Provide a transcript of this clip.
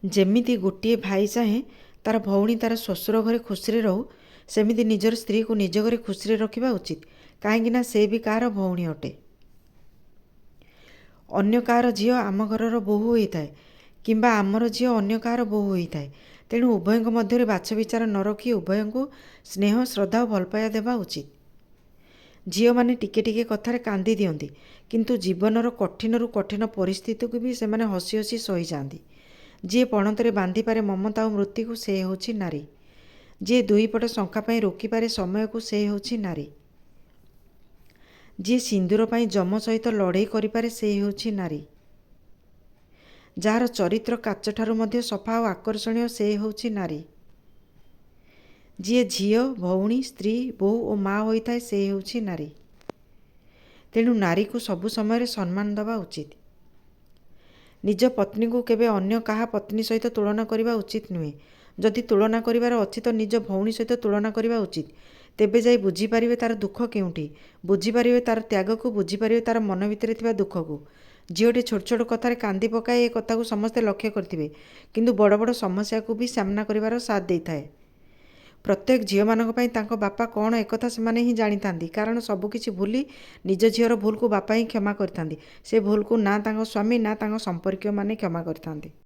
ଯେମିତି ଗୋଟିଏ ଭାଇ ଚାହେଁ ତାର ଭଉଣୀ ତାର ଶ୍ୱଶୁର ଘରେ ଖୁସିରେ ରହୁ, ସେମିତି ନିଜର ସ୍ତ୍ରୀକୁ ନିଜ ଘରେ ଖୁସିରେ ରଖିବା ଉଚିତ। କାହିଁକି ନା ସେ ବି କାହାର ଭଉଣୀ ଅଟେ। ଅନ୍ୟ କାହାର ଝିଅ ଆମ ଘରର ବୋହୂ ହୋଇଥାଏ କିମ୍ବା ଆମର ଝିଅ ଅନ୍ୟ କାହାର ବୋହୂ ହୋଇଥାଏ। ତେଣୁ ଉଭୟଙ୍କ ମଧ୍ୟରେ ବାଛବିଚାର ନ ରଖି ଉଭୟଙ୍କୁ ସ୍ନେହ, ଶ୍ରଦ୍ଧା ଓ ଭଲପାଇବା ଦେବା ଉଚିତ। ଝିଅମାନେ ଟିକେ ଟିକେ କଥାରେ କାନ୍ଦି ଦିଅନ୍ତି, କିନ୍ତୁ ଜୀବନର କଠିନରୁ କଠିନ ପରିସ୍ଥିତିକୁ ବି ସେମାନେ ହସି ହସି ସହିଯାଆନ୍ତି। ଯିଏ ପଣତରେ ବାନ୍ଧିପାରେ ମମତା ଓ ମୃତ୍ୟୁକୁ, ସେ ହେଉଛି ନାରୀ। ଯିଏ ଦୁଇପଟ ଶଙ୍ଖା ପାଇଁ ରୋକିପାରେ ସମୟକୁ, ସେ ହେଉଛି ନାରୀ। ଯିଏ ସିନ୍ଦୁର ପାଇଁ ଯମ ସହିତ ଲଢ଼େଇ କରିପାରେ, ସେ ହେଉଛି ନାରୀ। ଯାହାର ଚରିତ୍ର କାଚଠାରୁ ମଧ୍ୟ ସଫା ଓ ଆକର୍ଷଣୀୟ, ସେ ହେଉଛି ନାରୀ। ଯିଏ ଝିଅ, ଭଉଣୀ, ସ୍ତ୍ରୀ, ବୋହୂ ଓ ମା ହୋଇଥାଏ, ସେ ହେଉଛି ନାରୀ। ତେଣୁ ନାରୀକୁ ସବୁ ସମୟରେ ସମ୍ମାନ ଦେବା ଉଚିତ। ନିଜ ପତ୍ନୀକୁ କେବେ ଅନ୍ୟ କାହା ପତ୍ନୀ ସହିତ ତୁଳନା କରିବା ଉଚିତ ନୁହେଁ। ଯଦି ତୁଳନା କରିବାର ଅଛି ତ ନିଜ ଭଉଣୀ ସହିତ ତୁଳନା କରିବା ଉଚିତ। ତେବେ ଯାଇ ବୁଝିପାରିବେ ତାର ଦୁଃଖ କେଉଁଠି, ବୁଝିପାରିବେ ତାର ତ୍ୟାଗକୁ, ବୁଝିପାରିବେ ତାର ମନ ଭିତରେ ଥିବା ଦୁଃଖକୁ। ଝିଅଟି ଛୋଟ ଛୋଟ କଥାରେ କାନ୍ଦି ପକାଏ, ଏ କଥାକୁ ସମସ୍ତେ ଲକ୍ଷ୍ୟ କରିଥିବେ, କିନ୍ତୁ ବଡ଼ ବଡ଼ ସମସ୍ୟାକୁ ବି ସାମ୍ନା କରିବାର ସାଥ ଦେଇଥାଏ। ପ୍ରତ୍ୟେକ ଝିଅମାନଙ୍କ ପାଇଁ ତାଙ୍କ ବାପା କ'ଣ, ଏକଥା ସେମାନେ ହିଁ ଜାଣିଥାନ୍ତି। କାରଣ ସବୁକିଛି ଭୁଲି ନିଜ ଝିଅର ଭୁଲକୁ ବାପା ହିଁ କ୍ଷମା କରିଥାନ୍ତି। ସେ ଭୁଲକୁ ନା ତାଙ୍କ ସ୍ୱାମୀ ନା ତାଙ୍କ ସମ୍ପର୍କୀୟମାନେ କ୍ଷମା କରିଥାନ୍ତି।